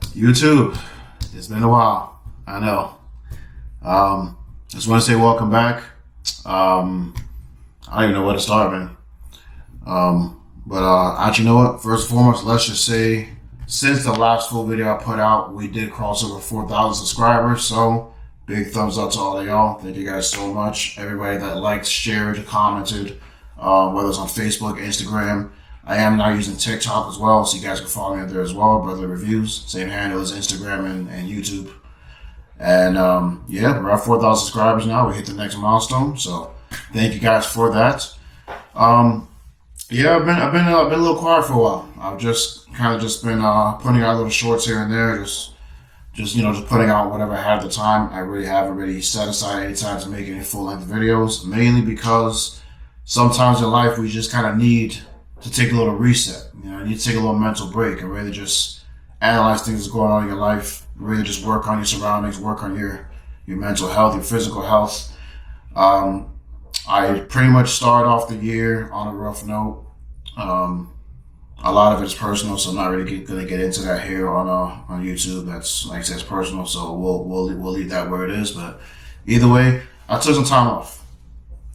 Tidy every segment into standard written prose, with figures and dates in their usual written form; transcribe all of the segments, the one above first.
YouTube, it's been a while. I know. Just want to say welcome back. I don't even know where to start, man. Actually, you know what? First and foremost, let's just say since the last full video I put out, we did cross over 4,000 subscribers. So big thumbs up to all of y'all. Thank you guys so much. Everybody that liked, shared, commented, whether it's on Facebook, Instagram. I am now using TikTok as well, so you guys can follow me up there as well. Brotherlyreviews, same handle as Instagram and YouTube. And yeah, we're at 4,000 subscribers now. We hit the next milestone, so thank you guys for that. Yeah, I've been a little quiet for a while. I've just been putting out little shorts here and there, just putting out whatever I had at the time. I really haven't really set aside any time to make any full-length videos, mainly because sometimes in life we just kind of need to take a little reset. You know, you need to take a little mental break and really just analyze things that's going on in your life. Really just work on your surroundings, work on your mental health, your physical health. I pretty much started off the year on a rough note. A lot of it's personal, so I'm not really going to get into that here on YouTube. That's, like I said, it's personal, so we'll leave that where it is. But either way, I took some time off,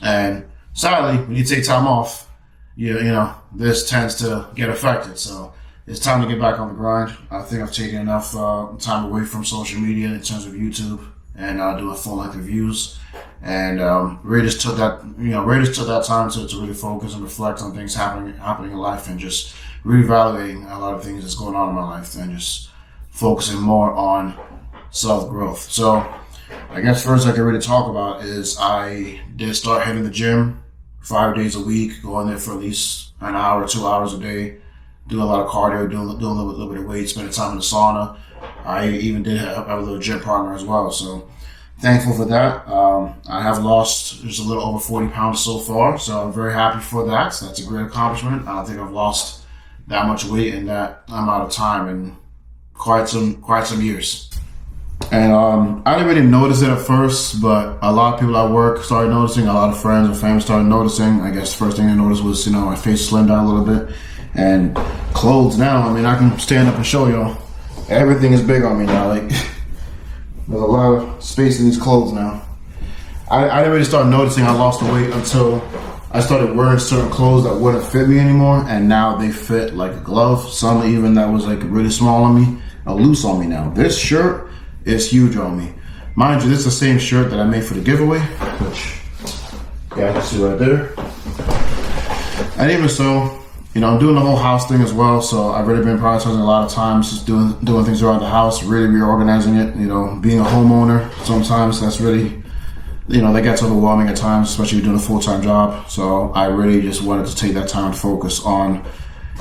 and sadly, when you take time off, you know, this tends to get affected. So it's time to get back on the grind. I think I've taken enough time away from social media in terms of YouTube and doing full-length reviews. And really just took that time to really focus and reflect on things happening in life, and just reevaluating a lot of things that's going on in my life, and just focusing more on self-growth. So I guess first I can really talk about is I did start hitting the gym 5 days a week, going there for at least an hour, 2 hours a day, doing a lot of cardio, doing a little bit of weight, spending time in the sauna. I even did have a little gym partner as well, so thankful for that. I have lost just a little over 40 pounds so far, so I'm very happy for that. So that's a great accomplishment. I don't think I've lost that much weight in that amount of time in quite some years. And I didn't really notice it at first, but a lot of people at work started noticing. A lot of friends and family started noticing. I guess the first thing I noticed was, my face slimmed down a little bit. And clothes now, I mean, I can stand up and show y'all. Everything is big on me now. Like, there's a lot of space in these clothes now. I didn't really start noticing I lost the weight until I started wearing certain clothes that wouldn't fit me anymore, and now they fit like a glove. Some even that was like really small on me are loose on me now. This shirt is huge on me. Mind you, this is the same shirt that I made for the giveaway, which, yeah, you can see right there. And even so, I'm doing the whole house thing as well, so I've really been prioritizing a lot of times just doing things around the house, really reorganizing it. Being a homeowner, sometimes that's really, that gets overwhelming at times, especially doing a full-time job. So I really just wanted to take that time and focus on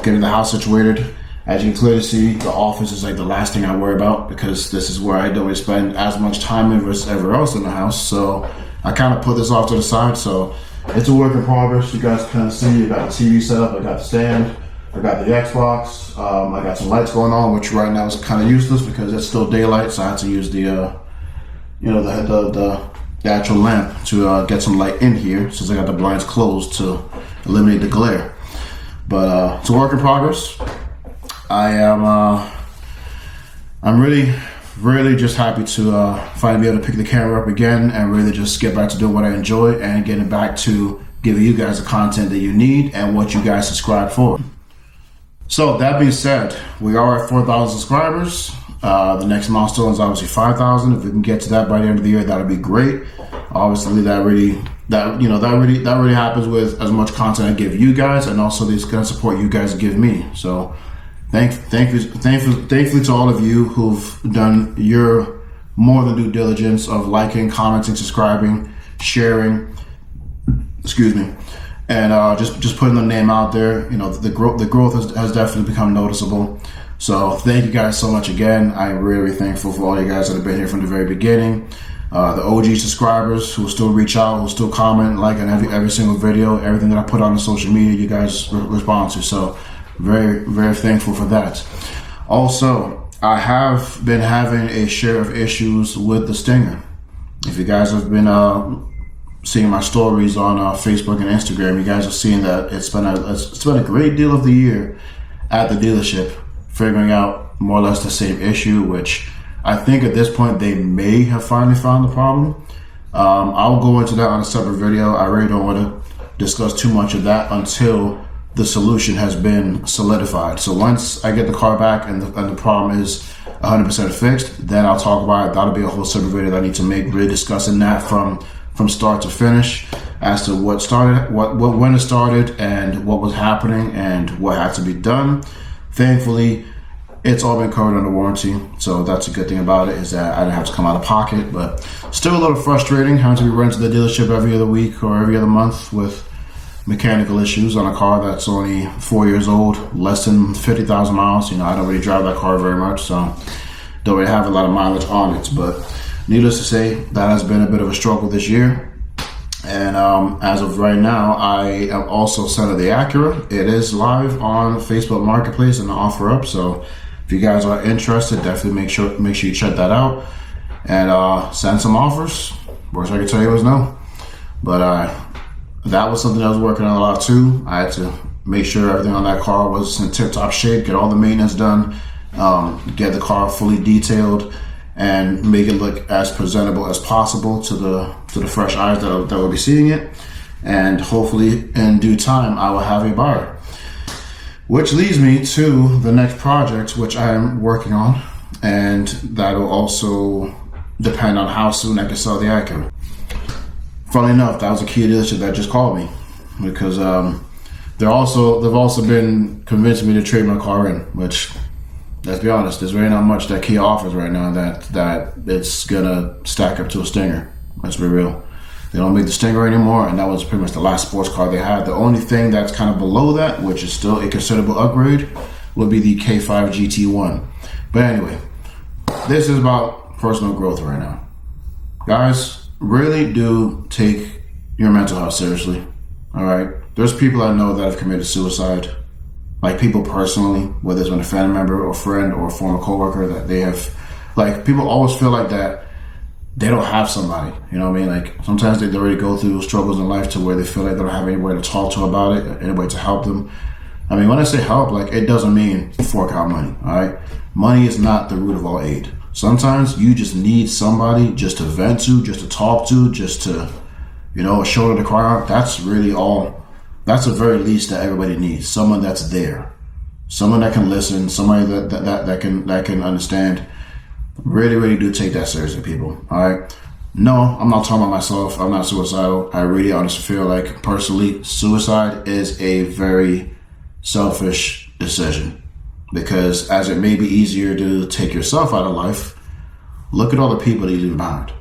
getting the house situated. As you can clearly see, the office is like the last thing I worry about, because this is where I don't really spend as much time as ever else in the house. So I kind of put this off to the side. So it's a work in progress. You guys can see, I got the TV set up, I got the stand, I got the Xbox, I got some lights going on, which right now is kind of useless because it's still daylight. So I had to use the actual lamp to get some light in here, since I got the blinds closed to eliminate the glare. But it's a work in progress. I'm really just happy to finally be able to pick the camera up again and really just get back to doing what I enjoy and getting back to giving you guys the content that you need and what you guys subscribe for. So that being said, we are at 4,000 subscribers. The next milestone is obviously 5,000. If we can get to that by the end of the year, that'd be great. Obviously, that really happens with as much content I give you guys, and also this kind of support you guys give me. So thankfully to all of you who've done your more than due diligence of liking, commenting, subscribing, sharing, and just putting the name out there. The growth has definitely become noticeable. So thank you guys so much again. I'm really thankful for all you guys that have been here from the very beginning. The OG subscribers who still reach out, who still comment, like on every single video, everything that I put on the social media, you guys respond to. So very, very thankful for that. Also, I have been having a share of issues with the Stinger. If you guys have been seeing my stories on Facebook and Instagram, you guys have seen that it's been a great deal of the year at the dealership figuring out more or less the same issue, which I think at this point they may have finally found the problem. I'll go into that on a separate video. I really don't want to discuss too much of that until the solution has been solidified. So once I get the car back and the problem is 100% fixed, then I'll talk about it. That'll be a whole separate video that I need to make, really discussing that from start to finish, as to what started, when it started, and what was happening, and what had to be done. Thankfully, it's all been covered under warranty, so that's a good thing about it, is that I didn't have to come out of pocket. But still a little frustrating having to be running to the dealership every other week or every other month with mechanical issues on a car that's only 4 years old, less than 50,000 miles. You know, I don't really drive that car very much, so don't really have a lot of mileage on it. But needless to say, that has been a bit of a struggle this year. And as of right now, I am also selling the Acura. It is live on Facebook Marketplace and the offer up. So if you guys are interested, definitely make sure you check that out and send some offers. Worst I can tell you is no. But that was something I was working on a lot too. I had to make sure everything on that car was in tip-top shape, get all the maintenance done, get the car fully detailed, and make it look as presentable as possible to the fresh eyes that will be seeing it. And hopefully in due time, I will have a buyer. Which leads me to the next project, which I am working on, and that will also depend on how soon I can sell the Acura. Funnily enough, that was a Kia dealership that just called me, because they've also been convincing me to trade my car in, which, let's be honest, there's really not much that Kia offers right now that it's gonna stack up to a Stinger. Let's be real. They don't make the Stinger anymore, and that was pretty much the last sports car they had. The only thing that's kind of below that, which is still a considerable upgrade, would be the K5 GT1. But anyway, this is about personal growth right now. Guys, really do take your mental health seriously, all right? There's people I know that have committed suicide, like people personally, whether it's been a family member or friend or a former coworker, that they have, like, people always feel like that they don't have somebody, you know what I mean? Like, sometimes they already go through struggles in life to where they feel like they don't have anybody to talk to about it, anybody to help them. I mean, when I say help, like, it doesn't mean fork out money, all right? Money is not the root of all aid. Sometimes you just need somebody just to vent to, just to talk to, just to, you know, a shoulder to cry on. That's really all. That's the very least that everybody needs. Someone that's there, someone that can listen, somebody that can understand. Really, really do take that seriously, people. All right. No, I'm not talking about myself. I'm not suicidal. I really honestly feel like, personally, suicide is a very selfish decision. Because as it may be easier to take yourself out of life, look at all the people that you leave behind.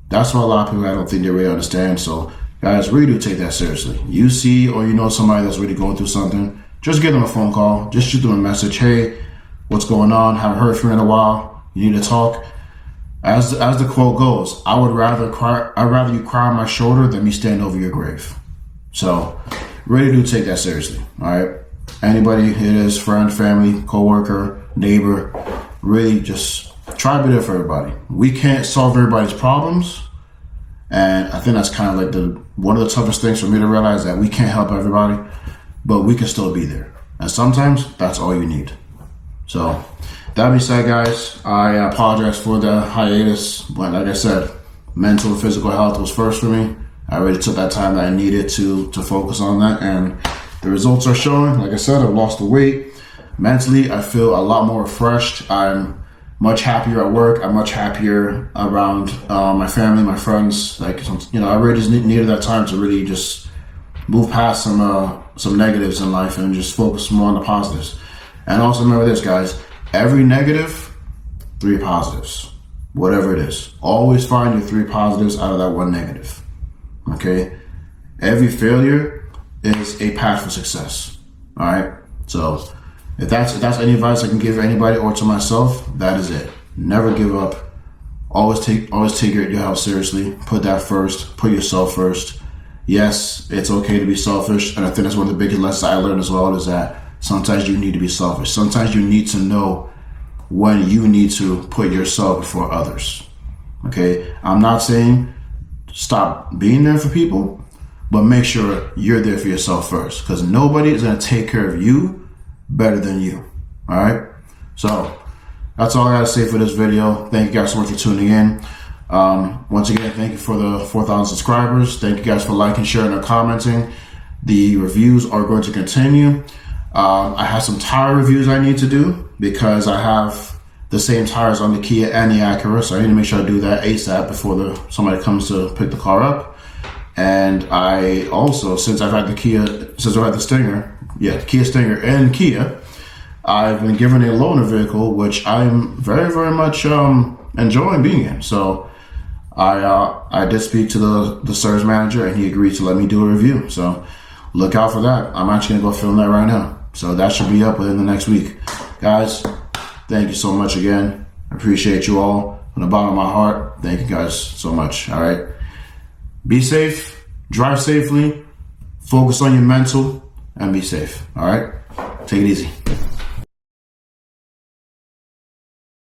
That's what a lot of people, I don't think they really understand. So guys, really do take that seriously. You see or you know somebody that's really going through something, just give them a phone call. Just shoot them a message. Hey, what's going on? Haven't heard from you in a while. You need to talk. As the quote goes, I'd rather you cry on my shoulder than me stand over your grave. So really do take that seriously. All right. Anybody it is, friend, family, coworker, neighbor, really just try to be there for everybody. We can't solve everybody's problems, and I think that's kind of like one of the toughest things for me to realize, that we can't help everybody, but we can still be there. And sometimes that's all you need. So that being said, guys, I apologize for the hiatus, but like I said, mental and physical health was first for me. I really took that time that I needed to focus on that, and the results are showing. Like I said, I've lost the weight. Mentally, I feel a lot more refreshed. I'm much happier at work. I'm much happier around my family, my friends. Like, you know, I really just needed that time to really just move past some negatives in life and just focus more on the positives. And also remember this, guys. Every negative, 3 positives. Whatever it is. Always find your 3 positives out of that 1 negative. Okay? Every failure is a path for success. All right. So if that's any advice I can give anybody or to myself, that is it. Never give up. Always take your health seriously. Put that first. Put yourself first. Yes, it's okay to be selfish, and I think that's one of the biggest lessons I learned as well, is that sometimes you need to be selfish. Sometimes you need to know when you need to put yourself before others. Okay. I'm not saying stop being there for people, but make sure you're there for yourself first, because nobody is going to take care of you better than you. All right. So that's all I gotta say for this video. Thank you guys so much for tuning in. Once again, thank you for the 4,000 subscribers. Thank you guys for liking, sharing, and commenting. The reviews are going to continue. I have some tire reviews I need to do because I have the same tires on the Kia and the Acura, so I need to make sure I do that ASAP before somebody comes to pick the car up. And I also, since I've had the Stinger, the Kia Stinger and Kia, I've been given a loaner vehicle, which I'm very, very much enjoying being in. So I did speak to the service manager, and he agreed to let me do a review. So look out for that. I'm actually gonna go film that right now. So that should be up within the next week. Guys, thank you so much again. I appreciate you all from the bottom of my heart. Thank you guys so much. All right. Be safe, drive safely, focus on your mental, and be safe. All right. Take it easy.